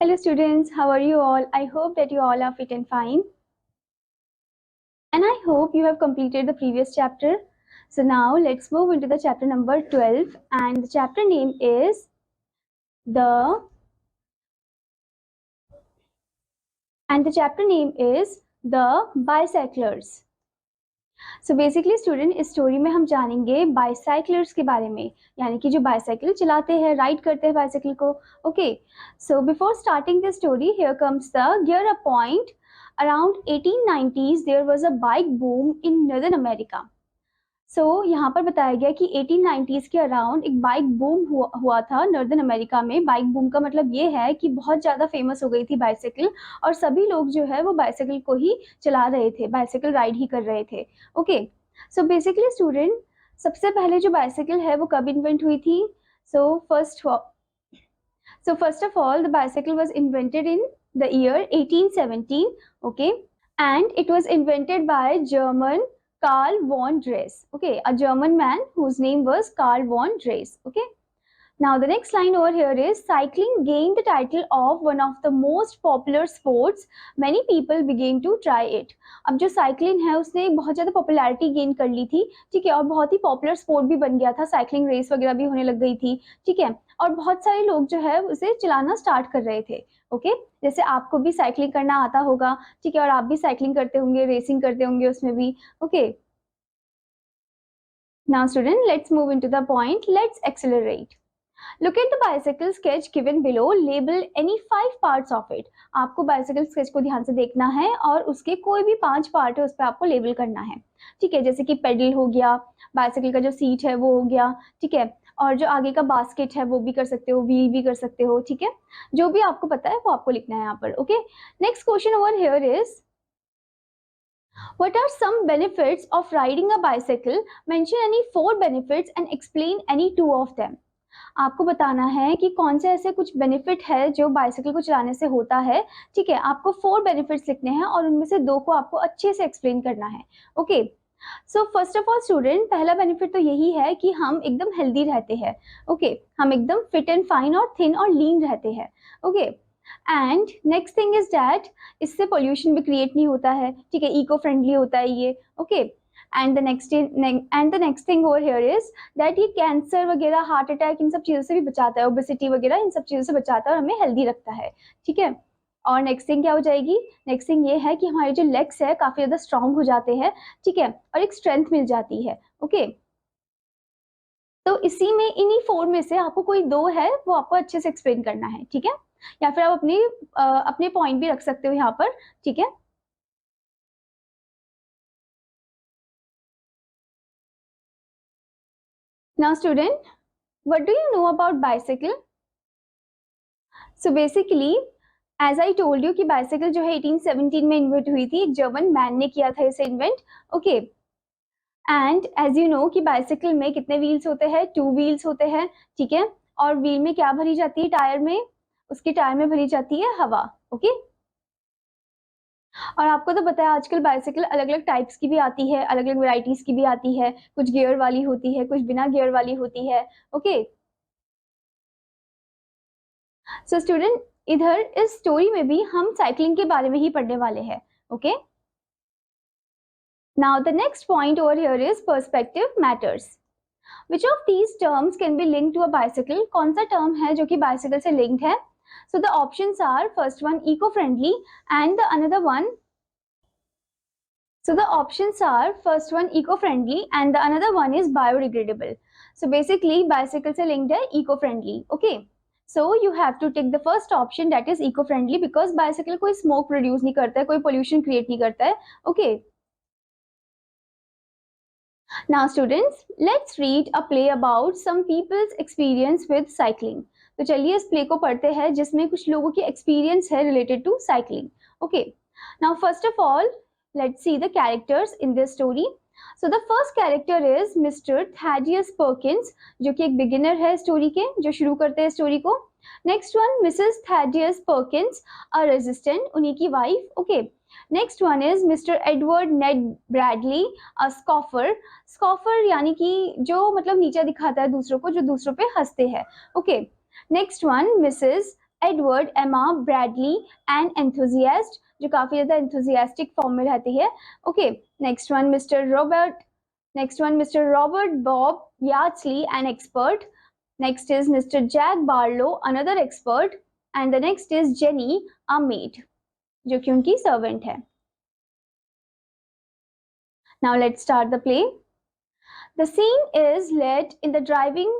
Hello students, how are you all? I hope that you all are fit and fine. And I hope you have completed the previous chapter. So now let's move into the chapter number 12 and the chapter name is the bicyclers. So basically student इस story में हम जानेंगे बाइसाइक्लर्स के बारे में, यानी कि जो बाइसाइकिल चलाते हैं, राइड करते हैं बाइसाइकिल को. Okay, so before starting this story here comes the gear a point. Around 1890s there was a bike boom in northern America. यहाँ पर बताया गया कि 1890s के अराउंड एक बाइक बूम हुआ था नॉर्दर्न अमेरिका में. बाइक बूम का मतलब ये है कि बहुत ज़्यादा फेमस हो गई थी बाइसाइकिल और सभी लोग जो है वो बाइसाइकिल को ही चला रहे थे, बाइसाइकिल राइड ही कर रहे थे. ओके, सो बेसिकली स्टूडेंट सबसे पहले जो बाइसाइकिल है वो कब इन्वेंट हुई थी? First of all the bicycle was invented in the year 1817. Okay, and it was invented by German Karl von Drais. Okay, a German man whose name was Karl von Drais. Okay. Now the next line over here is cycling gained the title of one of the most popular sports. Many people began to try it. अब जो cycling है उसने बहुत ज़्यादा popularity gain कर ली थी, ठीक है, और बहुत ही पॉपुलर स्पोर्ट भी बन गया था. साइकिलिंग रेस वगैरह भी होने लग गई थी, ठीक है, और बहुत सारे लोग जो है उसे चलाना स्टार्ट कर रहे थे. ओके, जैसे आपको भी साइकिलिंग करना आता होगा, ठीक है, और आप भी साइकिलिंग करते होंगे, रेसिंग करते होंगे उसमें भी. Okay, now student, let's move into the point. Let's accelerate. Look at the bicycle sketch given below. Label any 5 parts of it. आपको बाइसाइकिल स्केच को ध्यान से देखना है और उसके कोई भी 5 पार्ट है उस पर आपको लेबल करना है, ठीक है. जैसे कि पेडल हो गया, बाइसाइकिल का जो सीट है वो हो गया, ठीक है, और जो आगे का बास्केट है वो भी कर सकते हो, व्हील भी कर सकते हो, ठीक है. जो भी आपको पता है वो आपको लिखना है यहाँ पर. Okay, next question over here is what are some benefits of riding a bicycle? Mention any 4 benefits and explain any 2 of them. आपको बताना है कि कौन से ऐसे कुछ बेनिफिट है जो बाइसाइकिल को चलाने से होता है, ठीक है. आपको 4 बेनिफिट्स लिखने हैं और उनमें से 2 को आपको अच्छे से एक्सप्लेन करना है. Okay, so first of all student, पहला बेनिफिट तो यही है कि हम एकदम हेल्दी रहते हैं. ओके, हम एकदम फिट एंड फाइन और थिन और लीन रहते हैं. Okay, and next thing is that इससे पोल्यूशन भी क्रिएट नहीं होता है, ठीक है, इको फ्रेंडली होता है ये. Okay, and the next thing over here is that ये कैंसर वगैरह, हार्ट अटैक, इन सब चीज़ों से भी बचाता है, ओबेसिटी वगैरह इन सब चीज़ों से बचाता है और हमें हेल्दी रखता है, ठीक है. और नेक्स्ट थिंग क्या हो जाएगी? नेक्स्ट थिंग ये है कि हमारे जो लेग्स है काफ़ी ज़्यादा स्ट्रांग हो जाते हैं, ठीक है, और एक स्ट्रेंथ मिल जाती है. ओके, तो इसी में इन्हीं 4 में से आपको कोई 2 है वो आपको अच्छे से एक्सप्लेन करना है, ठीक है, या फिर आप अपने पॉइंट भी रख सकते हो यहाँ पर, ठीक है. Now student, what do you know about bicycle? So basically, as I told you कि bicycle जो है 1817 में इन्वेंट हुई थी, एक जर्मन मैन ने किया था इसे invent. Okay, and as you know कि बाइसाइकिल में कितने व्हील्स होते हैं? 2 व्हील्स होते हैं, ठीक है, और व्हील में क्या भरी जाती है? टायर में, उसके टायर में भरी जाती है हवा. ओके, और आपको तो पता है आजकल बाइसाइकिल अलग अलग टाइप्स की भी आती है, अलग अलग वेराइटीज की भी आती है, कुछ गियर वाली होती है, कुछ बिना गियर वाली होती है. ओके, सो स्टूडेंट इधर इस स्टोरी में भी हम साइकिलिंग के बारे में ही पढ़ने वाले हैं. Okay, now the next point over here is perspective matters. Which of these terms can be linked to a bicycle? कौन सा टर्म है जो कि बाइसाइकिल से लिंक्ड है? So the options are first one eco-friendly and the another one. So the options are first one eco-friendly and the another one is biodegradable. So basically bicycle से linked है eco-friendly. Okay. So you have to take the first option that is eco-friendly because bicycle कोई smoke produce नहीं करता है, कोई pollution create नहीं करता है. Okay. Now students, let's read a play about some people's experience with cycling. तो चलिए इस प्ले को पढ़ते हैं जिसमें कुछ लोगों की एक्सपीरियंस है related to cycling. Okay. Now first of all, let's see the characters in this story. So the first character is Mr. Thaddeus Perkins, जो कि एक beginner है स्टोरी के, जो शुरू करते हैं स्टोरी को. Next one, Mrs. Thaddeus Perkins, a resistant, उन्हीं की wife. Okay. Next one is Mr. Edward Ned Bradley, a scoffer. Scoffer यानी कि जो मतलब नीचा दिखाता है दूसरों को, जो दूसरों पे हंसते हैं. Okay. Next one, Mrs. Edward, एमा, ब्रैडली एंड एंथुजियास्ट, जो काफी ज्यादा एंथुजियास्टिक फॉर्म में रहती है. Okay, next one mister Robert. Next one, Mr. Robert Bob Yardley, an expert. Next is Mr. Jack Barlow, another expert. And the next is Jenny, a maid, जो कि उनकी servant है. Now let's start the play. The scene is led in the drawing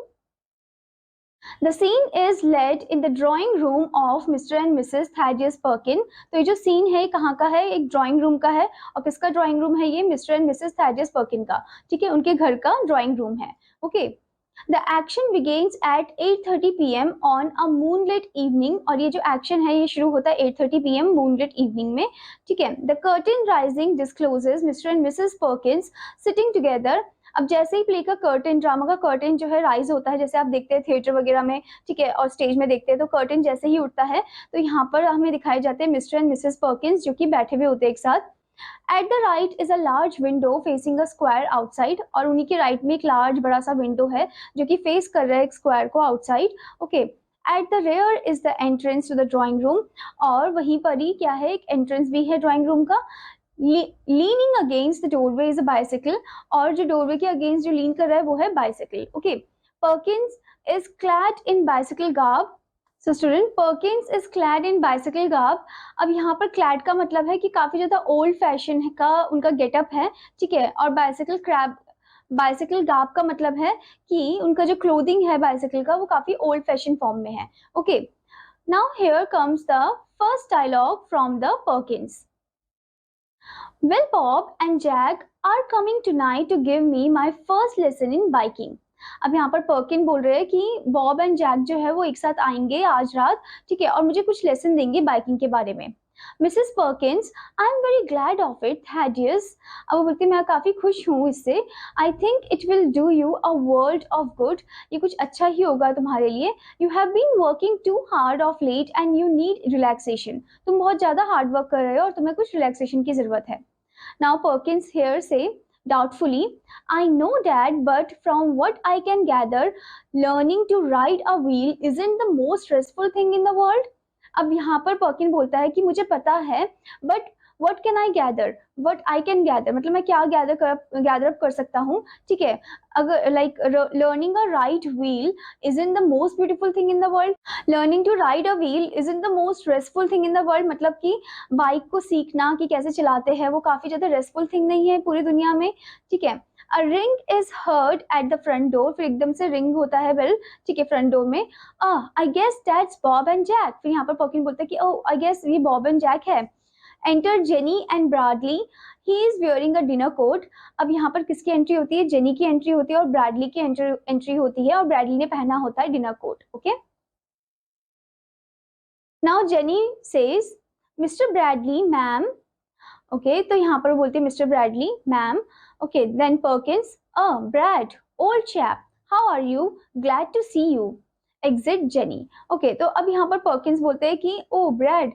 room of Mr. and Mrs. Thaddeus Perkin. तो ये जो scene है कहाँ का है, एक ड्राइंग रूम का है. और किसका ड्राइंग रूम है ये, Mr and Mrs Thaddeus Perkin का. ठीक है, उनके घर का ड्राइंग रूम है. Okay, the action begins at 8:30 PM on a moonlit evening. और ये जो एक्शन है ये शुरू होता है 8:30 PM मूनलिट इवनिंग में. ठीक है, the curtain rising discloses mister and Mrs Perkins sitting together. अब जैसे ही प्ले का कर्टन, ड्रामा का कर्टन जो है राइज होता है, जैसे आप देखते हैं थिएटर वगैरह में, ठीक है, और स्टेज में देखते हैं, तो कर्टन जैसे ही उठता है तो यहाँ पर हमें दिखाए जाते हैं मिस्टर एंड मिसेस पर्किंस जो कि बैठे हुए होते हैं एक साथ. At the right is a large window facing a square outside. और उन्हीं के राइट में एक लार्ज बड़ा सा विंडो है जो कि फेस कर रहा है एक स्क्वायर को outside. Okay, at the rear is the entrance to the drawing room. और वहीं पर ही क्या है, एक एंट्रेंस भी है ड्राइंग रूम का. Leaning against the doorway is a bicycle. और जो डोरवे के अगेंस्ट जो लीन कर रहा है वो है bicycle. Okay, Perkins is clad in bicycle garb. So student, Perkins is clad in bicycle garb. अब यहाँ पर क्लैड का मतलब है कि काफी ज्यादा ओल्ड फैशन का उनका गेटअप है. ठीक है, और बाइसिकल गार्ब का मतलब है कि उनका जो क्लोथिंग है बाइसिकल का वो काफी ओल्ड फैशन फॉर्म में है. Okay, now here comes the first dialogue from the Perkins. Well, Bob and Jack are coming tonight to give me my first lesson in biking. अब यहाँ पर पर्किन बोल रहे हैं कि बॉब एंड जैक जो है वो एक साथ आएंगे आज रात. ठीक है, और मुझे कुछ लेसन देंगे बाइकिंग के बारे में. Mrs Perkins, I am very glad of it Thaddeus. अब वो बोलती मैं काफी खुश हूँ इससे. I think it will do you a world of good. ये कुछ अच्छा ही होगा तुम्हारे लिए. You have been working too hard of late and you need relaxation. तुम बहुत ज्यादा हार्ड वर्क कर रहे हो और तुम्हें कुछ रिलैक्सेशन की जरूरत है. Now Perkins here say doubtfully, I know Dad, but from what I can gather, learning to ride a wheel isn't the most stressful thing in the world. अब यहाँ पर पर्किन बोलता है कि मुझे पता है, but what can I gather? What I can gather मतलब मैं क्या gather up कर सकता हूँ. ठीक है, अगर like learning a ride wheel isn't the most beautiful thing in the world. Learning to ride a wheel isn't the most stressful thing in the world. मतलब कि बाइक को सीखना कि कैसे चलाते हैं वो काफी ज्यादा रेस्टफुल थिंग नहीं है पूरी दुनिया में. ठीक है, A ring is heard at the front door. फिर एकदम से रिंग होता है बेल. ठीक है, फ्रंट डोर में. I guess that's Bob and Jack. फिर यहाँ पर पर्किन बोलता है कि oh I guess ये बॉब एंड जैक है. Enter Jenny and Bradley. He is wearing a dinner coat. अब यहाँ पर किसकी एंट्री होती है, जेनी की एंट्री होती है और ब्रैडली की एंट्री होती है. और ब्रैडली ने पहना होता है dinner coat. Okay, now Jenny says Mr Bradley ma'am. Okay, तो यहाँ पर बोलती है Mr Bradley ma'am. Okay, then Perkins, Brad old chap, how are you, glad to see you, exit Jenny. Okay, तो अब यहाँ पर पर्किंस बोलते हैं कि ओ ब्रैड.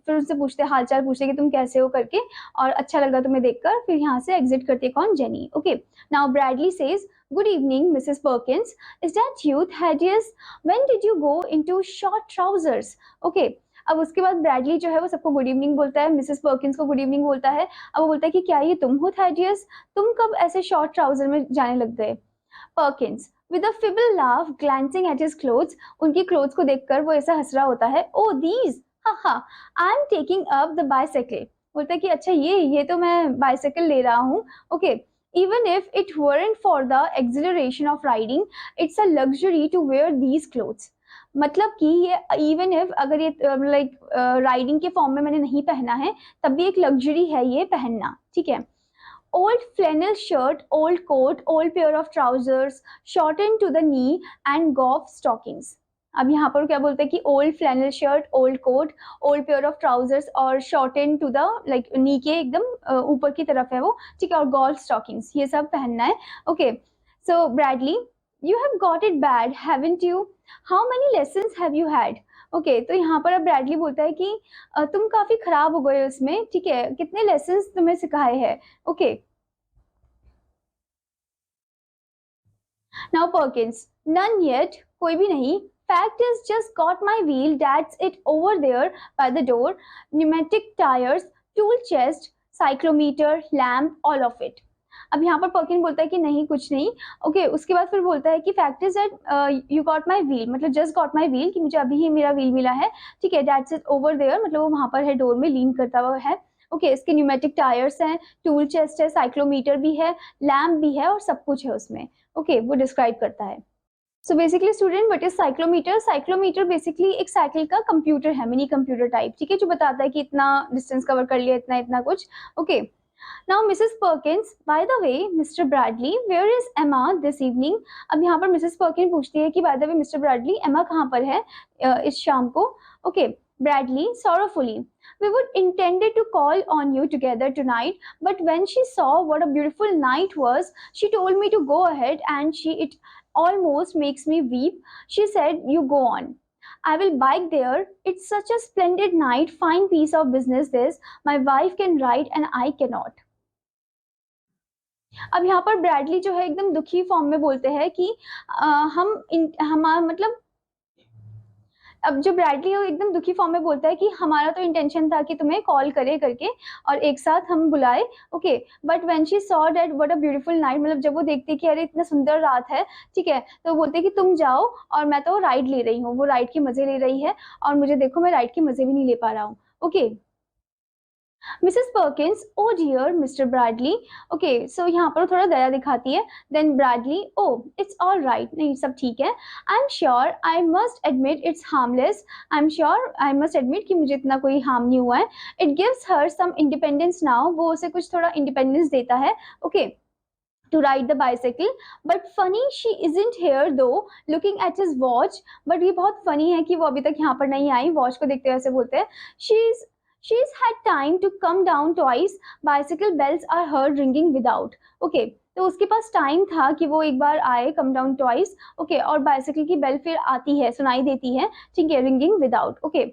फिर उनसे पूछते हैं, हालचाल पूछते हैं कि तुम कैसे हो करके, और अच्छा लगा तुम्हें देखकर. फिर यहाँ से एग्जिट करती है कौन, jenny. Okay, now Bradley says good evening Mrs Perkins, is that you Thaddeus, when did you go into short trousers. Okay, अब उसके बाद ब्रैडली जो है वो सबको गुड इवनिंग बोलता है, मिसेस पर्किंस को गुड इवनिंग बोलता है. अब वो बोलता है कि क्या ये तुम हो थैडियस, तुम कब ऐसे शॉर्ट ट्राउजर में जाने लग गए. Perkins with a feeble laugh glancing at his clothes. उनकी क्लोथ्स को देखकर वो ऐसा हंस रहा होता है. oh these haha I'm taking up the bicycle. बोलता है कि अच्छा ये तो मैं बाइसाइकिल ले रहा हूँ. Okay, even if it weren't for the exhilaration of riding, it's a luxury to wear these clothes. मतलब कि ये इवन इफ अगर ये लाइक राइडिंग के फॉर्म में मैंने नहीं पहना है तब भी एक लग्जरी है ये पहनना. ठीक है, old flannel shirt, old coat, old pair of trousers, shortened to the knee and golf stockings. अब यहाँ पर क्या बोलते हैं कि old flannel shirt, old coat, old pair of trousers और shortened to the like knee के एकदम ऊपर की तरफ है वो. ठीक है, और golf stockings ये सब पहनना है. Okay, so Bradley, you have got it bad, haven't you? How many lessons have you had? Okay, तो यहाँ पर अब ब्रैडली बोलता है कि तुम काफी खराब हो गए उसमें. ठीक है, कितने लेसन्स तुम्हें सिखाए हैं. Okay, now Perkins, none yet, कोई भी नहीं. Fact is, just got my wheel, that's it over there by the door. Pneumatic tires, tool chest, cyclometer, lamp, all of it. अब यहाँ पर पर्किन बोलता है कि नहीं कुछ नहीं। ओके उसके बाद फिर बोलता है कि fact is that you got my wheel, मतलब जस्ट गॉट माई व्हील, कि मुझे अभी ही मेरा व्हील मिला है, ठीक है। दैट्स इट ओवर देयर, मतलब वो वहां पर है, डोर में लीन करता हुआ है। ओके इसके न्यूमेटिक टायर्स हैं, टूल चेस्ट है, साइक्लोमीटर भी है, लैम्प भी है और सब कुछ है उसमें। ओके वो डिस्क्राइब करता है। So basically student what is साइक्लोमीटर? साइक्लोमीटर basically एक साइकिल का कंप्यूटर है, मिनी कंप्यूटर टाइप, ठीक है, जो बताता है कि इतना डिस्टेंस कवर कर लिया, इतना इतना कुछ। Okay Now Mrs. Perkins, by the way, Mr. Bradley, where is Emma this evening? अब यहाँ पर Mrs. Perkins पूछती है कि by the way Mr. Bradley, Emma कहाँ पर है इस शाम को? Okay, Bradley sorrowfully, we would intended to call on you together tonight, but when she saw what a beautiful night was, she told me to go ahead, and it almost makes me weep. She said, "You go on. I will bike there. It's such a splendid night. Fine piece of business this. My wife can ride and I cannot." अब यहाँ पर Bradley जो है एकदम दुखी form में बोलते हैं कि हमारा मतलब, अब जो ब्रैडली है वो एकदम दुखी फॉर्म में बोलता है कि हमारा तो इंटेंशन था कि तुम्हें कॉल करे करके और एक साथ हम बुलाए। Okay but when she saw that what a beautiful night, मतलब जब वो देखती है कि अरे इतना सुंदर रात है, ठीक है, तो वो बोलते हैं कि तुम जाओ और मैं तो राइड ले रही हूँ, वो राइड के मजे ले रही है और मुझे देखो मैं राइड के मजे भी नहीं ले पा रहा हूँ। Okay Mrs Perkins, oh dear Mr Bradley. Okay so यहाँ पर थोड़ा दया दिखाती है। Then Bradley, oh it's all right, नहीं सब ठीक है। I am sure, I must admit it's harmless. I am sure, I must admit कि मुझे इतना कोई हार्म नहीं हुआ है। It gives her some independence now, वो उसे कुछ थोड़ा इंडिपेंडेंस देता है। Okay to ride the bicycle, but funny she isn't here though, looking at his watch, but ये बहुत funny है कि वो अभी तक यहाँ पर नहीं आई, वॉच को देखते हुए ऐसे बोलते हैं। she's had time to come down twice, bicycle bells are heard ringing without. okay तो उसके पास टाइम था कि वो एक बार आए, कम डाउन ट्वाइस, ओके, और बाइसिकल की बेल फिर आती है, सुनाई देती है, ठीक है, ringing without. Okay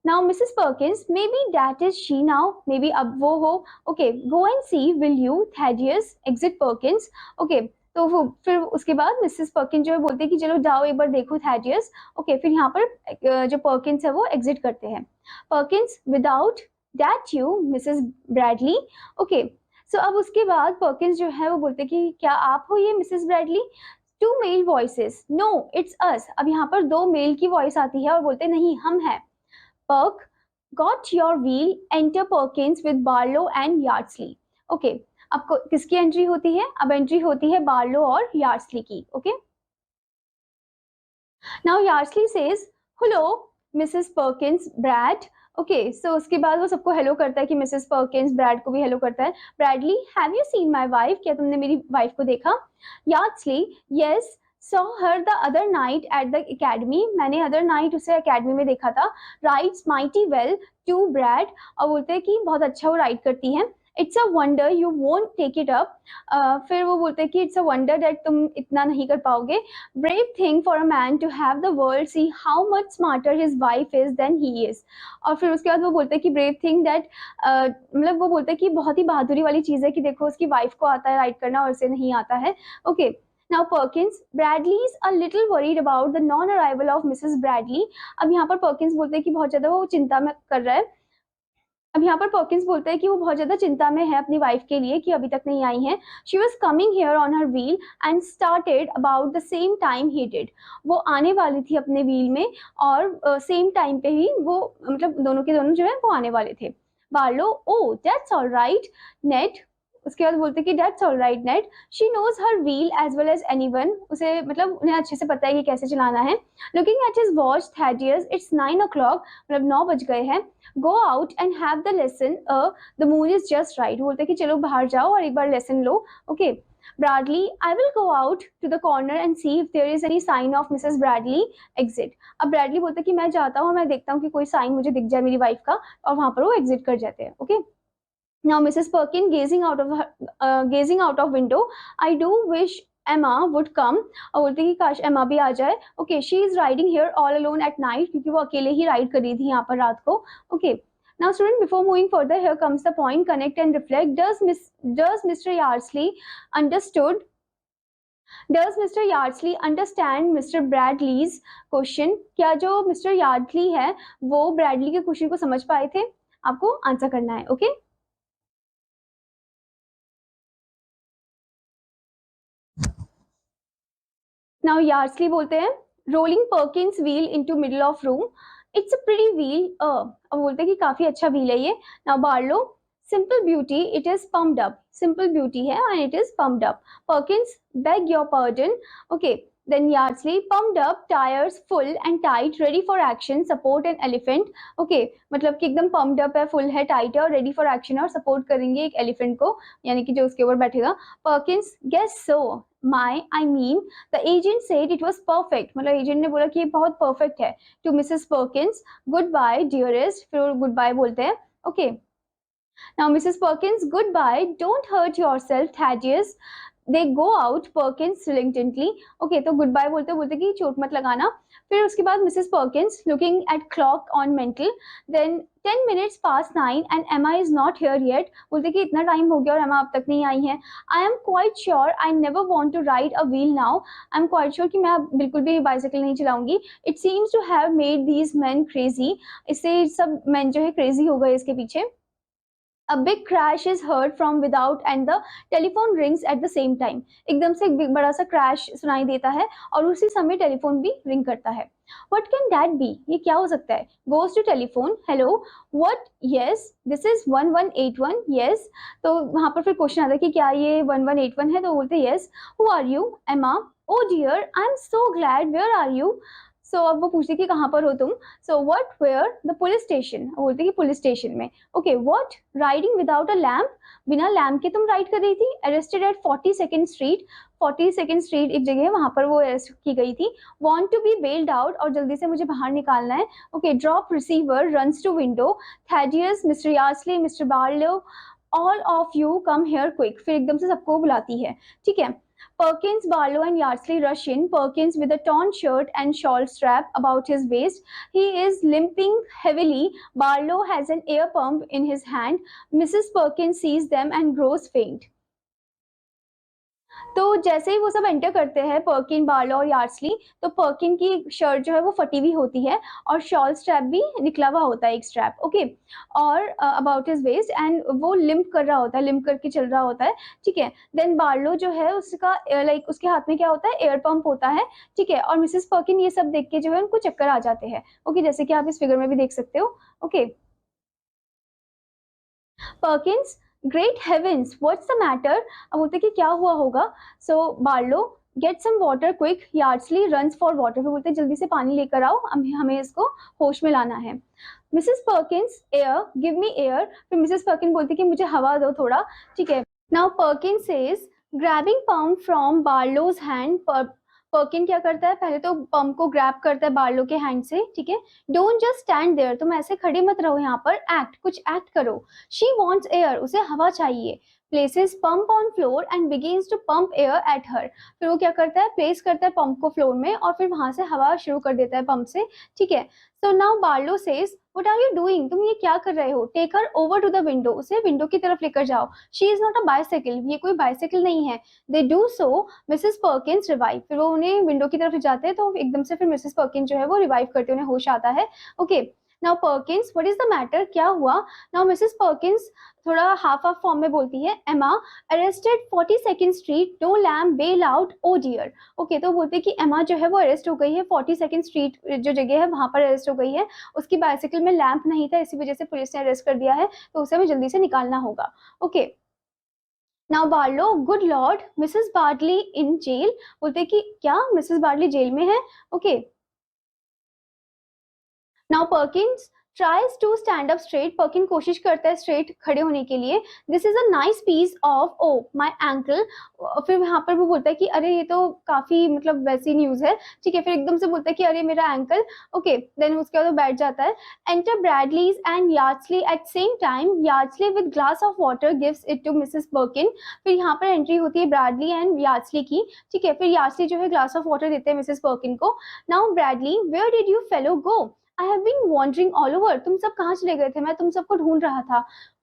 Now Mrs. Perkins, maybe that is she now, maybe अब वो हो। Okay, go and see, will you, Thaddeus, exit Perkins. Okay, तो वो फिर उसके बाद मिसेस पर्किन जो है बोलते हैं कि चलो जाओ एक बार देखो थैडियस। ओके फिर यहाँ पर जो पर्किंस है वो एग्जिट करते हैं। Perkins, without that you Mrs Bradley. Okay सो अब उसके बाद पर्किंस जो है वो बोलते हैं कि क्या आप हो ये Mrs Bradley? Two male voices, no it's us. अब यहाँ पर दो मेल की वॉइस आती है और बोलते हैं नहीं हम हैं। Perk, got your wheel, enter Perkins with Barlow and Yardsley. Okay, अब किसकी एंट्री होती है? अब एंट्री होती है बार्लो और यार्डस्ली की। Okay now Yardsley says, hello Mrs Perkins, Brad. Okay so उसके बाद वो सबको हेलो करता है कि मिसेस पर्किंस, ब्रैड को भी हेलो करता है। Bradley, have you seen my wife, क्या तुमने मेरी वाइफ को देखा? यार्डस्ली, yes, saw her the other night at the academy, मैंने other night उसे academy में देखा था। rides mighty well to Brad, और बोलते हैं कि बहुत अच्छा वो राइड करती है। It's a wonder you won't take it up, फिर वो बोलते हैं कि इट्स अ वंडर दैट तुम इतना नहीं कर पाओगे। Brave thing for a man to have the world see how much smarter his wife is than he is. और फिर उसके बाद वो बोलते हैं कि ब्रेव थिंग दैट, मतलब वो बोलते हैं कि बहुत ही बहादुरी वाली चीज़ है कि देखो उसकी वाइफ को आता है राइड करना और उसे नहीं आता है। Okay Now Perkins, Bradley is a little worried about the non-arrival of Mrs. Bradley. अब यहाँ पर Perkins बोलते हैं कि बहुत ज़्यादा वो चिंता में कर रहा है। अब यहाँ पर Perkins बोलते हैं कि वो बहुत ज़्यादा चिंता में है अपनी वाइफ के लिए कि अभी तक नहीं आई है। She was coming here on her wheel and started about the same time he did. वो आने वाली थी अपने व्हील में और सेम टाइम पे ही वो, मतलब दोनों के दोनों जो है वो आने वाले थे। Barlow, oh that's all right. Ned, उसके बाद बोलते कि that's all right Ned, she knows her wheel as well as anyone, उसे मतलब उन्हें अच्छे से पता है कि कैसे चलाना है। Looking at his watch, Thaddeus, it's 9 o'clock, मतलब 9 बज गए हैं। Go out and have the lesson, the moon is just right, बोलते कि चलो बाहर जाओ और एक बार लेसन लो। Okay Bradley, I will go out to the corner and see if there is any sign of Mrs. Bradley exit. अब Bradley बोलते कि मैं जाता हूँ और मैं देखता हूँ कि कोई साइन मुझे दिख जाए मेरी वाइफ का, और वहां पर वो एग्जिट कर जाते हैं। Okay Now Mrs. Perkin, gazing out of window, I do wish Emma would come. और बोलती कि काश एमा भी आ जाए। Okay, she is riding here all alone at night, क्योंकि वो अकेले ही राइड कर रही थी यहाँ पर रात को। Okay, now student, before moving further, here comes the point: connect and reflect. Does Mr. Yardsley understood does Mr Yardley understand Mr Bradley's question? क्या जो मिस्टर यार्डली है वो ब्रैडली के क्वेश्चन को समझ पाए थे? आपको आंसर करना है, ओके? नाउ यार्डली बोलते हैं rolling Perkins wheel into middle of room, it's a pretty wheel. अब बोलते हैं कि काफी अच्छा व्हील है ये। Now Barlow simple beauty it is pumped up, simple beauty है and it is pumped up. Perkins beg your pardon, okay. Then Yardley pumped up tyres full and tight ready for action support an elephant, okay. मतलब कि एकदम pumped up है, full है, tight है और ready for action और support करेंगे एक एलिफेंट को, यानी कि जो उसके ऊपर बैठेगा। Perkins guess so my I mean the agent said it was perfect, मतलब एजेंट ने बोला कि ये बहुत परफेक्ट है। To Mrs Perkins good bye dearest, फिर गुड बाय बोलते हैं, okay. Now Mrs Perkins good bye, don't hurt yourself Thaddeus, they go out Perkins reluctantly, okay. तो गुड बाय बोलते बोलते कि चोट मत लगाना। फिर उसके बाद Mrs Perkins looking at clock on mantel, then 10 minutes past 9 and Emma is not here yet, बोलते कि इतना टाइम हो गया और एमा अब तक नहीं आई है। I am quite sure I never want to ride a wheel now, I am quite sure कि मैं अब बिल्कुल भी बाइसाइकिल नहीं चलाऊंगी। It seems to have made these men crazy, इससे सब मैन जो है क्रेजी हो गए इसके पीछे। A big crash is heard from without and the telephone rings at the same time, एकदम से एक बड़ा सा क्रैश सुनाई देता है और उसी समय टेलीफोन भी रिंग करता है। What can that be? ये क्या हो सकता है? Goes to telephone, hello, what? Yes, this is 1181, yes। तो वहां पर फिर क्वेश्चन आता है कि क्या ये 1181 है, तो बोलते yes। Who are you? Emma। Oh dear, I'm so glad, where are you? सो अब वो पूछती कि कहाँ पर हो तुम? So what where? The police station, बोलते कि पुलिस स्टेशन में, okay. What? Riding without a lamp, बिना लैम्प के तुम राइड कर रही थी? Arrested eight 42nd street, 42nd street एक जगह है वहां पर वो अरेस्ट की गई थी। Want to be bailed out, और जल्दी से मुझे बाहर निकालना है, okay. Drop receiver, runs to window, Thaddeus, Mr Yardley, Mr Barlow, all of you come here quick, फिर एकदम से सबको बुलाती है, ठीक है। Perkins, Barlow, and Yardley rush in. Perkins with a torn shirt and shawl strap about his waist. He is limping heavily. Barlow has an air pump in his hand. Mrs. Perkins sees them and grows faint. तो जैसे ही वो सब enter करते हैं Perkin, Barlow और Yardley, तो Perkin की shirt जो है वो फटी हुई होती है और शॉल स्ट्रैप भी निकला हुआ होता है, एक स्ट्रैप, ओके। और अबाउट हिज वेस्ट, एंड वो लिम्प कर रहा होता है, लिम्प करके चल रहा होता है, ठीक है। देन बार्लो जो है उसका लाइक उसके हाथ में क्या होता है? एयर पंप होता है, ठीक है। और मिसेस पर्किन ये सब देख के जो है उनको चक्कर आ जाते हैं, ओके, जैसे कि आप इस फिगर में भी देख सकते हो, okay. Perkins great heavens what's the matter, अब बोलते कि क्या हुआ होगा? So Barlow get some water quick, Yardley runs for water, फिर बोलते जल्दी से पानी लेकर आओ, हमें इसको होश में लाना है। Mrs Perkins air, give me air, फिर मिसेस पर्किन बोलती कि मुझे हवा दो थोड़ा, ठीक है। Now Perkin says grabbing pump from Barlow's hand, Perkin क्या करता है? पहले तो पंप को ग्रैब करता है बार्लो के हैंड से, ठीक है। डोंट जस्ट स्टैंड देयर, तुम ऐसे खड़े मत रहो यहाँ पर, एक्ट, कुछ एक्ट करो। शी वॉन्ट्स एयर, उसे हवा चाहिए। Places pump on floor and begins to pump air at her, फिर वो क्या करता है? प्लेस करता है पंप को फ्लोर में और फिर वहां से हवा शुरू कर देता है पंप से, ठीक है। So now Barlow says what are you doing, तुम ये क्या कर रहे हो? Take her over to the window, उसे विंडो की तरफ लेकर जाओ। She is not a bicycle, ये कोई बाइसाइकिल नहीं है। They do so, Mrs Perkins revive, फिर वो उन्हें विंडो की तरफ जाते हैं तो एकदम से फिर मिसेस पर्किंस जो है वो रिवाइव करते उन्हें होश आता है, okay. Now Perkins what is the matter, क्या हुआ? नाउ मिसेस पर्किंस थोड़ा हाफ हाफ फॉर्म में बोलती है, Emma arrested 42nd street, no lamp, bail out, oh dear, okay. तो बोलते कि एमा जो है वो अरेस्ट हो गई है, 42nd स्ट्रीट जो जगह है वहां पर अरेस्ट हो गई है, उसकी बाइसाइकिल में लैंप नहीं था, इसी वजह से पुलिस ने अरेस्ट कर दिया है, तो उसे हमें जल्दी से निकालना होगा, okay. Now Barlow good lord, Mrs Bardley in jail, बोलते कि क्या मिसेस बार्डली जेल में है, okay. Now Perkins tries to stand up straight, Perkin कोशिश करता है स्ट्रेट खड़े होने के लिए। This is a nice piece of oh my ankle, फिर यहाँ पर वो बोलता है कि अरे ये तो काफी मतलब वैसी न्यूज है, ठीक है। फिर एकदम से बोलता है कि अरे मेरा एंकल, ओके। देन उसके बाद वो बैठ जाता है। Enter Bradleys and Yardley at same time, Yardley with glass of water gives it to Mrs Perkin, फिर यहाँ पर एंट्री होती है ब्रैडली एंड यार्डली की, ठीक है। फिर यार्डली जो है ग्लास ऑफ वाटर देते हैं मिसेस पर्किन को। Now Bradley where did you fellow go, I have been wandering all over, तुम सब कहाँ चले गए थे? मैं तुम सबको ढूंढ रहा था।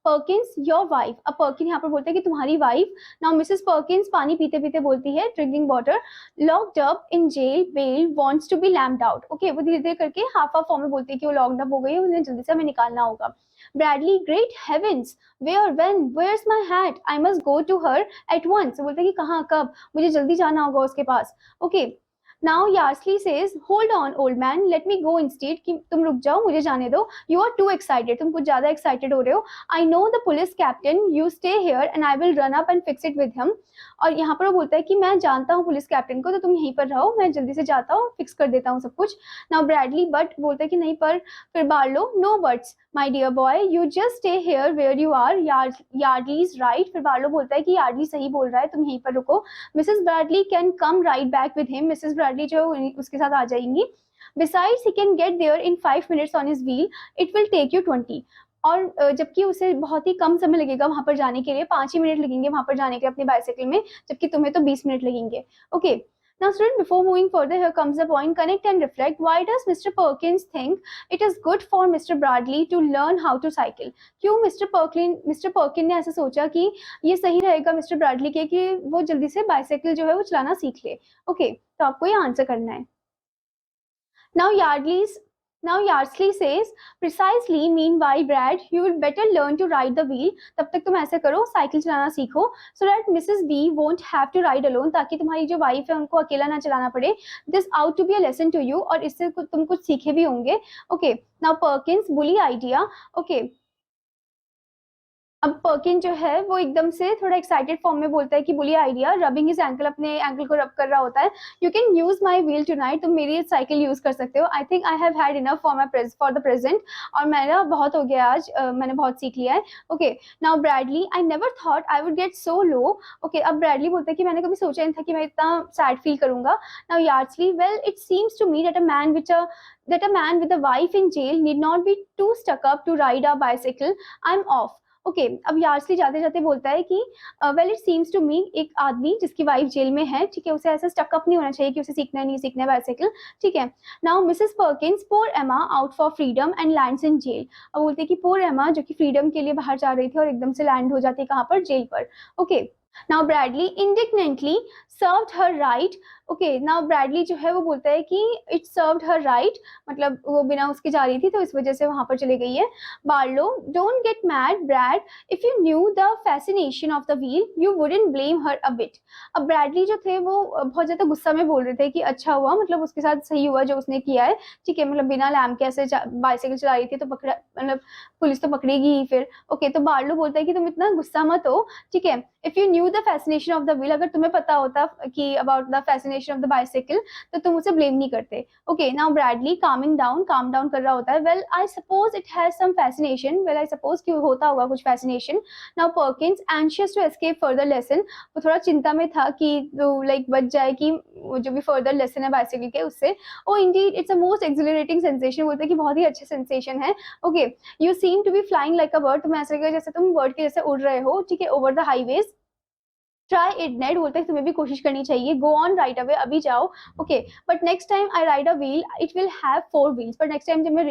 पर्किंस योर वाइफ, अब पर्किन यहाँ पर बोलते हैं कि तुम्हारी वाइफ। नाउ मिसेस पर्किंस पानी पीते पीते बोलती है, drinking water, locked up in jail, bail wants to be lamped out. Okay, वो धीरे धीरे करके हाफ हाफ फॉर्म में बोलती है कि वो लॉक्ड अप हो गई है, उन्हें जल्दी से हमें निकालना होगा। Bradley, great heavens, where, when, where's my hat, I must go to her at once, बोलते हैं कि कहाँ, कब, मुझे जल्दी जाना होगा उसके पास। Okay, now Yarsley says, hold on old man, let me go instead, कि तुम रुक जाओ, मुझे जाने दो। यू आर टू एक्साइटेड, तुम कुछ ज्यादा एक्साइटेड हो रहे हो। I know the police captain, you stay here and I will run up and fix it with him. और यहाँ पर वो बोलता है कि मैं जानता हूँ पुलिस कैप्टन को, तो तुम यहीं पर रहो, मैं जल्दी से जाता हूँ, फिक्स कर देता हूँ सब कुछ। नाउ ब्रैडली, बट, बोलता है कि नहीं पर, फिर Barlow, no buts my dear boy, you just stay here where you are, Yardley is right, फिर बार्लो बोलता है कि यार्डली सही बोल रहा है, तुम यहीं पर रुको। Mrs Bradley can come right back with him, Mrs Bradley जो उसके साथ आ जाएंगी। Besides he can get there in 5 minutes on his wheel, it will take you 20, और जबकि उसे बहुत ही कम समय लगेगा वहां पर जाने के लिए, 5 ही मिनट लगेंगे वहां पर जाने के अपनी बाइसाइकिल में, जबकि तुम्हें तो 20 मिनट लगेंगे। Okay, now student, before moving further, here comes the point, connect and reflect. Why does Mr. Perkins think it is good for Mr. Bradley to learn how to cycle? क्यों mister Perkin ने ऐसा सोचा कि ये सही रहेगा mister Bradley के कि वो जल्दी से बाइसाइकिल जो है वो चलाना सीख ले। ओके, तो आपको ये आंसर करना है। Now Yardley says, precisely, meanwhile, Brad, you would better learn to ride the wheel. तब तक तुम ऐसे करो, साइकिल चलाना सीखो, so that Mrs. B won't have to ride alone, ताकि तुम्हारी जो वाइफ है उनको अकेला ना चलाना पड़े। This ought to be a lesson to you, और इससे तुम कुछ सीखे भी होंगे। Okay, now Perkins, bully idea. Okay, अब पर्किन जो है वो एकदम से थोड़ा एक्साइटेड फॉर्म में बोलता है कि बुली आइडिया, रबिंग हिज एंकल, अपने एंकल को रब कर रहा होता है। You can use my wheel tonight, तुम मेरी साइकिल यूज कर सकते हो। I think I have had enough for the present, और मेरा बहुत हो गया आज, मैंने बहुत सीख लिया है। Okay, now Bradley, I never thought I would get so low. Okay, अब ब्रैडली बोलता है कि मैंने कभी सोचा नहीं था कि मैं इतना सैड फील करूंगा। Now Yardley, well, it seems to me that a man with a wife in jail need not be too stuck up to ride a bicycle. I'm off. Okay, अब यार्सली जाते जाते बोलता है कि well, it seems to me, एक आदमी जिसकी wife jail में है, ठीक है, उसे ऐसा स्टकअप नहीं होना चाहिए कि उसे सीखना है, नहीं सीखना है बाइसाइकिल, ठीक है। Now Mrs Perkins, poor Emma out for freedom and lands in jail, अब बोलते हैं कि पोर एमा जो कि फ्रीडम के लिए बाहर जा रही थी और एकदम से लैंड हो जाती है कहाँ पर, जेल पर। ओके, नाउ ब्रैडली इंडिग्नेंटली सर्व्ड हर राइट। ओके, नाउ ब्रैडली जो है वो बोलता है कि इट सर्व्ड हर राइट, मतलब वो बिना उसके जा रही थी तो इस वजह से वहां पर चली गई है। Barlow, don't get mad Brad, if you knew the fascination of the wheel you wouldn't blame her a bit. अब ब्रैडली जो थे वो बहुत ज्यादा गुस्सा में बोल रहे थे कि अच्छा हुआ, मतलब उसके साथ सही हुआ जो उसने किया है, ठीक है, मतलब बिना लैम्प के ऐसे बाइसाइकिल चला रही थी तो पकड़ा, मतलब पुलिस तो पकड़ेगी ही फिर। ओके, तो बार्लो बोलता है कि तुम इतना गुस्सा मत हो, ठीक है। If you knew the fascination of the wheel, अगर तुम्हें पता होता कि about the fascination of the bicycle तो तुम उसे ब्लेम नहीं करते। Okay, now Bradley calm down कर रहा होता है। Well, I suppose it has some fascination, well I suppose कि होता होगा कुछ fascination. Now Perkins, anxious to escape further lesson, वो थोड़ा चिंता में था कि लाइक बच जाए कि जो भी फर्दर लेसन है बाइसाइकिल के उससे। Oh indeed, it's a most exhilarating sensation, बोलते हैं कि बहुत ही अच्छा सेंसेशन है। Okay, you seem to be flying like a bird, तुम ऐसे लगे जैसे तुम बर्ड के जैसे उड़ रहे हो, ठीक है, over the highways. Try it net, बोलते हैं तुम्हें भी कोशिश करनी चाहिए। गो ऑन राइट अवे, अभी जाओ। Okay, but next time I ride a wheel it will have 4 wheels, पर नेक्स्ट टाइम जब मैं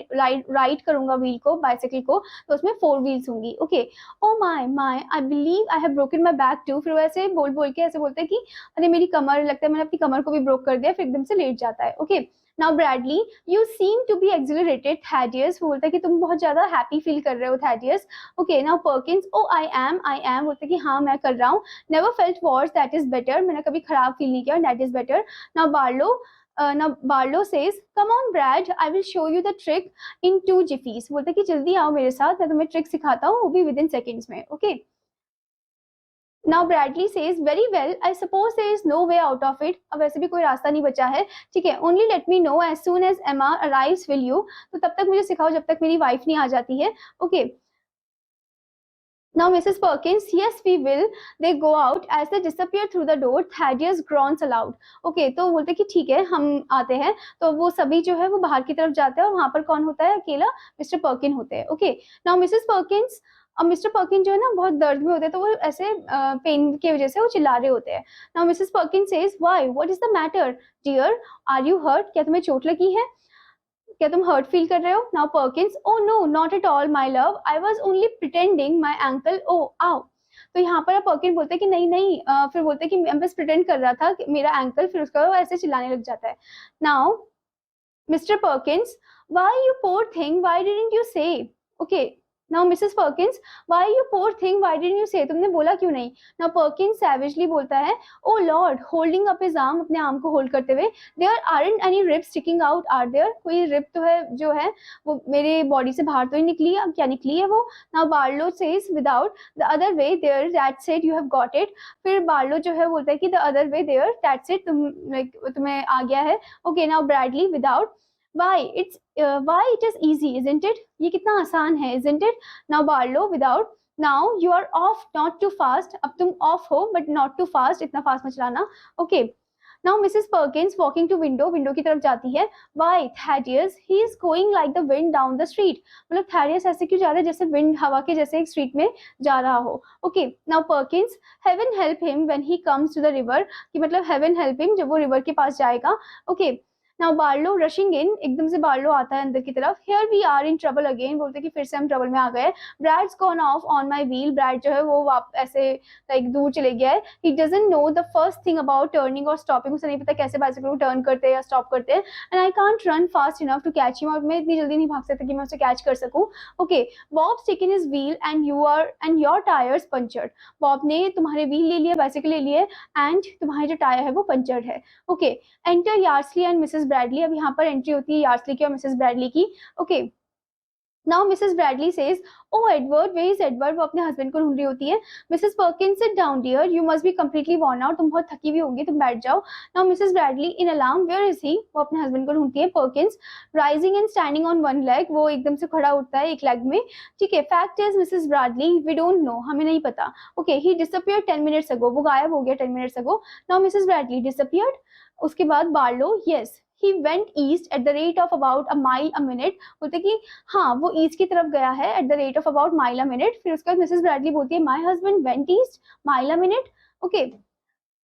राइड करूंगा व्हील को, बाइसाइकिल को, तो उसमें 4 व्हील्स होंगी। Okay, oh my I believe I have broken my back too, फिर वो ऐसे बोल के ऐसे बोलते हैं कि अरे मेरी कमर, लगता है मैंने अपनी कमर को भी ब्रोक कर दिया, फिर एकदम से लेट जाता है। Okay, now Bradley, you seem to be accelerated Thaddeus, वो बोलता है कि तुम बहुत ज्यादा हैप्पी फील कर रहे हो Thaddeus. Okay, now Perkins, oh I am, बोलते हैं कि हाँ मैं कर रहा हूँ। Never felt worse, that is better, मैंने कभी खराब फील नहीं किया, that is better. Now Barlow says, come on Brad, I will show you the trick in 2 jiffies, बोलते हैं कि जल्दी आओ मेरे साथ, मैं तुम्हें ट्रिक सिखाता हूँ, वो भी विद इन सेकेंड्स में। Okay, Now Bradley says, very well, I suppose there is no way out of it. अब वैसे भी कोई रास्ता नहीं बचा है, ठीक है। Only let me know as soon as Emma arrives, will you? तो तब तक मुझे सिखाओ जब तक मेरी वाइफ नहीं आ जाती है। Okay. Now Mrs. Perkins, yes we will. They go out as they disappear through the door. Thaddeus groans aloud. Okay, तो बोलते कि ठीक है हम आते हैं, तो वो सभी जो है वो बाहर की तरफ जाते हैं और वहां पर कौन होता है, अकेला मिस्टर पर्किन होते हैं। ओके, नाउ मिसेस पर्किंस, अब मिस्टर पर्किन जो है ना बहुत दर्द में होते हैं, तो वो ऐसे पेन की वजह से वो चिल्ला रहे होते हैं। Now Mrs Perkin says, why, what is the matter dear, are you hurt, क्या तुम्हें चोट लगी है? क्या तुम हर्ट फील कर रहे हो? Now Perkins, oh no not at all my love, I was only pretending my ankle, oh आओ। तो यहाँ पर पर्किन बोलते हैं कि नहीं नहीं, फिर बोलते हैं कि मैं बस प्रिटेंड कर रहा था कि मेरा एंकल, फिर उसका वो ऐसे चिल्लाने लग जाता है। Now Mr. Perkins, why you poor thing? Why didn't you say? Okay. Now Mrs. Perkins, why you poor thing? Why didn't you say? तुमने बोला क्यों नहीं? Now Perkins savagely बोलता है, Oh Lord, holding up his arm, अपने arm को hold करते हुए, there aren't any ribs sticking out, are there? कोई रिब तो है जो है वो मेरे बॉडी से बाहर तो ही निकली है, अब क्या निकली है वो? Now Barlow says without the other way there, that's it, you have got it. फिर बार्लो जो है बोलता है कि the other way there, that's it, तुम्हें आ गया है. Okay, now Bradley without, why it is easy, isn't it? ये कितना आसान है, isn't it? Now Barlow without, now you are off, not too fast, अब तुम off हो but not too fast, इतना fast मत चलाना. Okay. Now Mrs. Perkins walking to window की तरफ जाती है. Why Thaddeus, he is going like the wind down the street. मतलब Thaddeus ऐसे क्यों जा रहा है जैसे wind हवा के जैसे एक street में जा रहा हो. Okay. Now Perkins, heaven help him when he comes to the river, कि मतलब heaven help him जब वो river के पास जाएगा. Okay. Now Barlow rushing in, एकदम से बार्लो आता है अंदर की तरफ. Here we are in trouble again, बोलते कि फिर से हम ट्रबल में आ गए. Brad's gone off on my wheel, Brad जो है वो ऐसे लाइक दूर चले गया है. He doesn't know the first thing about turning or stopping, उसे नहीं पता कैसे बाइसिकल को टर्न करते हैं या स्टॉप करते हैं. And I can't run fast enough to catch him, और मैं इतनी जल्दी नहीं भाग सकता कि मैं उसे कैच कर सकूं. Okay, Bob's taken his wheel and your tires punctured. Bob ने तुम्हारे व्हील ले लिया, बाइसिकल ले लिए, and तुम्हारे जो टायर है वो पंचर्ड है. Okay, enter Yardley and Mrs. Bradley. अब यहाँ पर एंट्री होती है यार्डली की और मिसेस ब्रैडली की. Okay. Now Mrs Bradley says, oh Edward, where is Edward? वो अपने हस्बैंड को ढूंढ रही होती है. Mrs Perkins, sit down dear, you must be completely worn out, तुम बहुत थकी हुई होंगी, तुम बैठ जाओ. Now Mrs Bradley in alarm, where is he? वो अपने हस्बैंड को ढूंढती है. Perkins rising and standing on one leg, वो एकदम से खड़ा उठता है एक लेग में. ठीक है. Fact is Mrs Bradley, we don't know, हमें नहीं पता. Okay. He disappear 10 minutes ago, वो गायब हो गया 10 minutes ago. Now Mrs Bradley disappeared. उसके बाद Barlow, yes he went east at the rate of about a mile a minute. बोलते कि हाँ वो ईस्ट की तरफ गया है at the rate of about mile a minute. फिर उसके बाद मिसेस ब्रैडली बोलती है my husband went east mile a minute. Okay.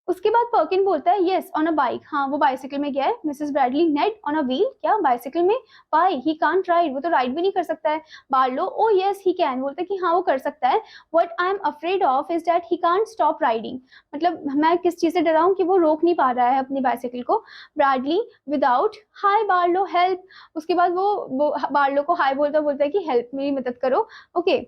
उसके बाद पर्किन बोलता है यस ऑन अ बाइक, हाँ वो बाइसिकल में गया है. Mrs Bradley, net on a wheel, क्या बाइसिकल में? बाय ही कांट राइड, वो तो राइड भी नहीं कर सकता है. Barlow, O yes he can, बोलता है कि हाँ वो कर सकता है. What I am afraid of is that he can't stop riding, मतलब मैं किस चीज से डरा हूँ कि वो रोक नहीं पा रहा है अपनी बाइसिकल को. ब्रैडली विदाउट, हाय बार्लो हेल्प. उसके बाद वो बार्लो को हाय बोलता है कि हेल्प, मेरी मदद करो. ओके.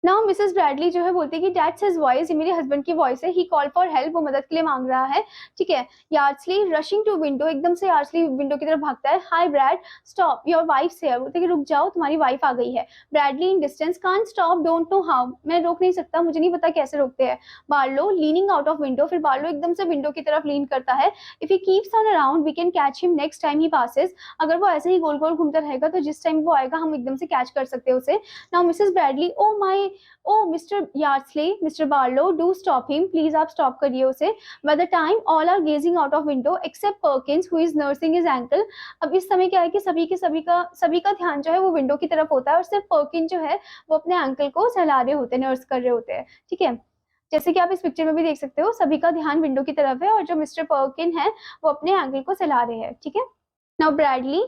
नाउ मिसेस ब्रैडली जो है बोलती है कि दैट्स हिज वॉइस, ये मेरे हस्बैंड की वॉइस है. ही कॉल फॉर हेल्प, वो मदद के लिए मांग रहा है. ठीक है. यार्डली रशिंग टू विंडो, एकदम से यार्डली विंडो की तरफ भागता है. Hi Brad, stop, your wife here, बोलते हैं कि रुक जाओ, तुम्हारी वाइफ आ गई है. Bradley in distance, can't stop, don't know how, मैं रोक नहीं सकता, मुझे नहीं पता कैसे रोकते हैं. Barlow leaning out of window, फिर बार्लो एकदम से विंडो की तरफ लीन करता है. If he keeps on around we can catch him next time he passes, अगर वो ऐसे ही गोल गोल घूमता रहेगा तो जिस टाइम वो आएगा हम एकदम से कैच कर सकते हैं उसे. Now Mrs Bradley, oh my, oh Mr Yardley, Mr Barlow, do stop him, please आप स्टॉप करिए उसे. By the time all are gazing out of window except Perkins who is nursing his ankle. अब इस समय क्या है कि सभी का ध्यान जो है वो विंडो की तरफ होता है और सिर्फ पर्किन जो है वो अपने एंकल को सहला रहे होते हैं, नर्स कर रहे होते हैं. ठीक है. जैसे कि आप इस पिक्चर में भी देख सकते हो, सभी का ध्यान विंडो की तरफ है और जो मिस्टर पर्किन है वो अपने एंकल को सहला रहे हैं. ठीक है. Now Bradley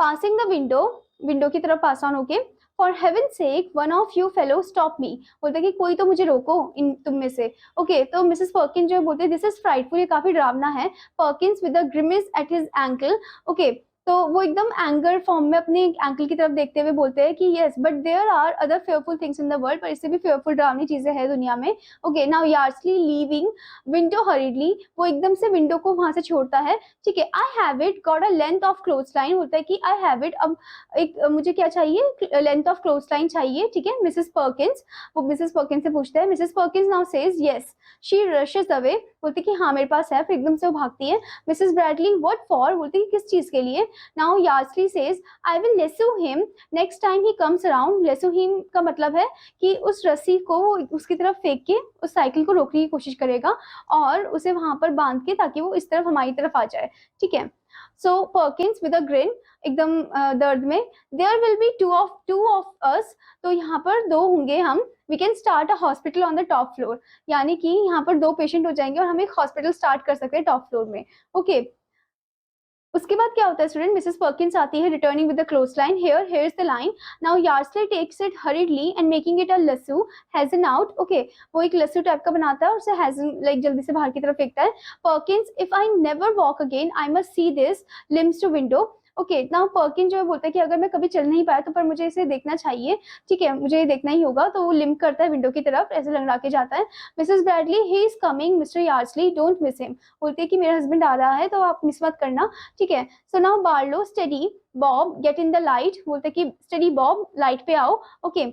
passing the window की तरफ पास ऑन होके, for heaven sake one of you fellow stop me, बोलते कि कोई तो मुझे रोको इन तुम में से. ओके. तो मिसेस पर्किन जो बोलते हैं दिस इज फ्राइटफुल, ये काफी डरावना है. Perkins with the grimace at his ankle. Okay. तो वो एकदम एंगर फॉर्म में अपने एंकल की तरफ देखते हुए बोलते हैं कि yes but there are other fearful things in the world, पर इससे भी फेयरफुल डरावनी चीजें हैं दुनिया में. Okay. Now Yardley leaving window hurriedly, वो एकदम से विंडो को वहां से छोड़ता है. ठीक है. I have it got a length of cloth line, होता है कि आई हैव इट, अब एक मुझे क्या चाहिए, लेंथ ऑफ क्लोथ लाइन चाहिए. ठीक है. मिसेस पर्किंस, वो मिसेस पर्किंस से पूछता है. Mrs Perkins now says yes, she rashes away, बोलती कि हाँ मेरे पास है, फिर एकदम से वो भागती है. मिसेस ब्रैडली व्हाट फॉर, बोलती कि किस चीज के लिए. Now Yardley says, I will lasso him next time he comes around. Lasso him का मतलब है कि उस रस्सी को उसकी तरफ फेंक के उस साइकिल को रोकने की कोशिश करेगा और उसे वहां पर बांध के ताकि वो इस तरफ हमारी तरफ आ जाए. ठीक है. So Perkins with a grin, एकदम दर्द में, there will be two of us, तो यहाँ पर दो होंगे हम. We can start a hospital on the top floor, यानी कि यहाँ पर दो पेशेंट हो जाएंगे और हम एक हॉस्पिटल स्टार्ट कर सकते हैं टॉप फ्लोर में. ओके. उसके बाद क्या होता है स्टूडेंट, मिसेस पर्किंस आती है returning with the clothes line, here is the line, now Yardsley takes it hurriedly and making it a lasso hastens out, okay, वो एक लस्सू टाइप का बनाता है और उसे हैजन लाइक जल्दी से बाहर की तरफ फेंकता है। Perkins, if I never walk again I must see this limbs to window, okay, now Perkin जो है बोलता है कि अगर मैं कभी चल नहीं पाया तो पर मुझे इसे देखना चाहिए, ठीक है, मुझे ये देखना ही होगा, तो वो लिम्प करता है विंडो की तरफ, ऐसे लंगड़ा के जाता है। Mrs Bradley, he is coming Mr Yardsley, don't miss him, बोलते हैं कि मेरा हस्बैंड आ रहा है तो आप मिस मत करना, ठीक है। So now Barlow, study Bob, get in the light, बोलते हैं कि स्टडी बॉब, लाइट पे आओ, okay.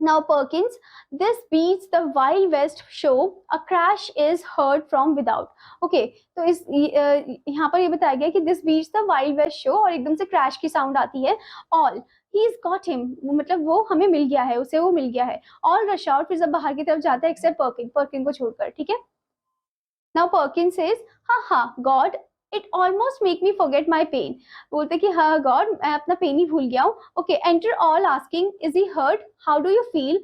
Now Perkins, this beats the Wild West show. A crash is heard from without. Okay, तो इस यहाँ पर ये बताया गया कि this beats the Wild West show और एकदम से क्रैश की साउंड आती है। All, he's got him, मतलब वो हमें मिल गया है, उसे वो मिल गया है। All rush out, फिर सब बाहर की तरफ जाता है except Perkins, Perkins को छोड़कर, ठीक है। Now Perkins says, ha ha, God, it almost make me forget my pain. बोलते कि हाँ गॉड, मैं अपना पेन ही भूल गया हूँ। Okay, enter all asking, is he hurt, how do you feel.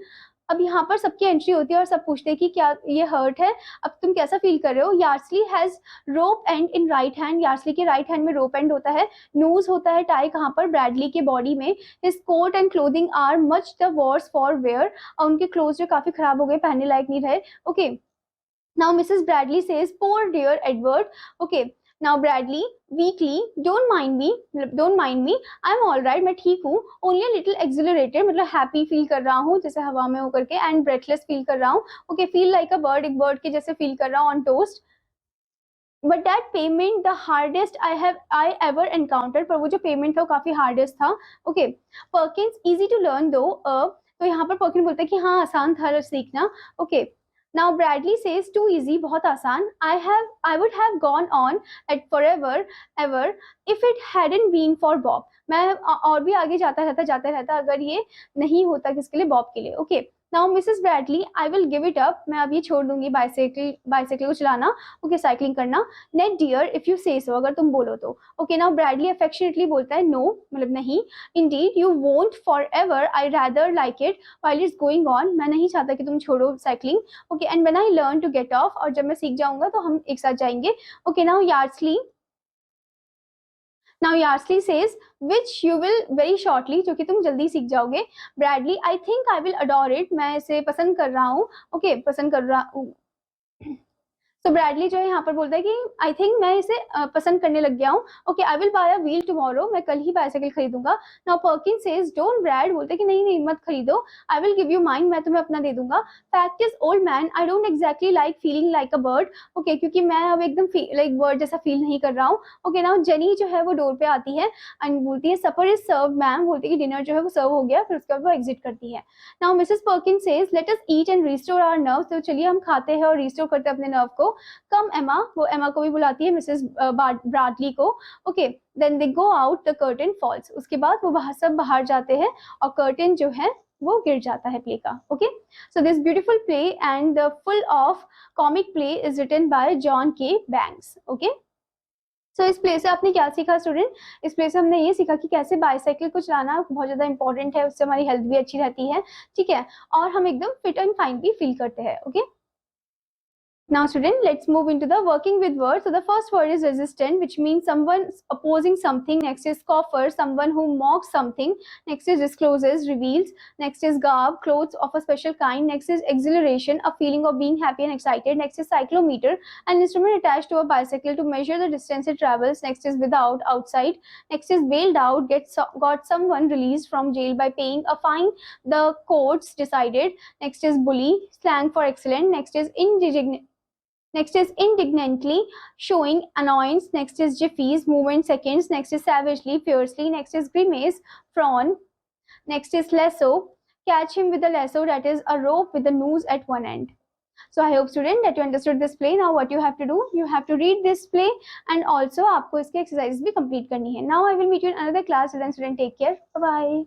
अब यहाँ पर सबकी एंट्री होती है और सब पूछते हैं कि क्या ये हर्ट है, अब तुम कैसा फील कर रहे हो। Yardsley has rope end in right hand, Yardsley के राइट हैंड में रोप एंड होता है। नोज होता है टाई कहाँ पर, ब्रैडली के बॉडी में। His coat and clothing are much the worse for wear, और उनके क्लोथ जो काफी खराब हो गए, पहनने लायक नहीं रहे। Okay, now Mrs. Bradley says, poor dear Edward, okay, now Bradley weakly, don't mind me, I'm all right, मैं ठीक हूँ, only a little exhilarated, मतलब happy feel कर रहा हूँ जैसे हवा में होकर के, and breathless feel कर रहा हूँ, okay, feel like a bird, एक bird के जैसे feel कर रहा हूँ on toast, but that payment the hardest I ever encountered, पर वो जो payment था वो काफी hardest था। okay, Perkins, easy to learn though, तो यहाँ पर पर्किन बोलता है कि हाँ आसान था सीखना। okay, now Bradley says, too easy, बहुत आसान, I would have gone on at forever ever if it hadn't been for Bob, मैं और भी आगे जाता रहता अगर ये नहीं होता किसके लिए, बॉब के लिए। okay, now Mrs. Bradley, I will give it up, मैं अब ये छोड़ दूंगी बाइसाइकिल को चलाना, ओके, साइकिलिंग करना। Ned dear, if you say so, अगर तुम बोलो तो। ओके, now Bradley affectionately बोलता है no, मतलब नहीं। Indeed, you won't forever, I rather like it while it's going on, मैं नहीं चाहता कि तुम छोड़ो cycling. Okay, and when I learn to get off, और जब मैं सीख जाऊंगा तो हम एक साथ जाएंगे। Okay, now Yardsley says, which you will very shortly, जो कि तुम जल्दी सीख जाओगे। Bradley, I think I will adore it, मैं इसे पसंद कर रहा हूँ। ओके, पसंद कर रहा हूँ। तो ब्रैडली जो है यहाँ पर बोलता है कि आई थिंक मैं इसे पसंद करने लग गया हूँ। Okay, I will buy a wheel tomorrow, मैं कल ही बाइसाइकिल खरीदूंगा। Now Perkin says, don't Brad, बोलते हैं कि नहीं नहीं मत खरीदो। I will give you mine, मैं तुम्हें अपना दे दूंगा। Fact is old man, I don't exactly like feeling like a bird, okay, क्योंकि मैं अब एकदम लाइक बर्ड जैसा फील नहीं कर रहा हूँ। ओके, नाउ जेनी जो है वो डोर पे आती है एंड बोलती है सपर इज सर्व मैम, बोलती है कि डिनर जो है वो सर्व हो गया, फिर उसके बाद वो एग्जिट करती है। Now Mrs Perkin says, let us eat and restore our nerves, तो चलिए हम खाते हैं और रिस्टोर करते हैं अपने नर्व को। कम एमा, वो एमा को भी बुलाती है, मिसेस ब्रैडली को। Okay, then they go out, the curtain falls, उसके बाद वो सब बाहर जाते हैं और कर्टन जो है वो गिर जाता है प्ले का। Okay, so this beautiful play and the full of comic play is written by John K Bangs. Okay, so इस प्ले से आपने क्या सीखा स्टूडेंट? इस प्ले से हमने ये सीखा कि कैसे बाइसाइकिल को चलाना बहुत ज्यादा इंपॉर्टेंट है, उससे हमारी हेल्थ भी अच्छी रहती है, ठीक है, और हम एकदम फिट एंड फाइन भी फील करते हैं। Okay, now student, let's move into the working with words. So the first word is resistant, which means someone opposing something. Next is scoffer, someone who mocks something. Next is discloses, reveals. Next is garb, clothes of a special kind. Next is exhilaration, a feeling of being happy and excited. Next is cyclometer, an instrument attached to a bicycle to measure the distance it travels. Next is without, outside. Next is bailed out, got someone released from jail by paying a fine the courts decided. Next is bully, slang for excellent. Next is indignantly, showing annoyance. Next is jiffies, movement seconds. Next is savagely, fiercely. Next is grimace, frown. Next is lasso, catch him with a lasso, that is a rope with a noose at one end. So I hope student that you understood this play. Now what you have to do, you have to read this play and also आपको इसके exercises भी complete करनी है. Now I will meet you in another class. Then student, take care. Bye bye.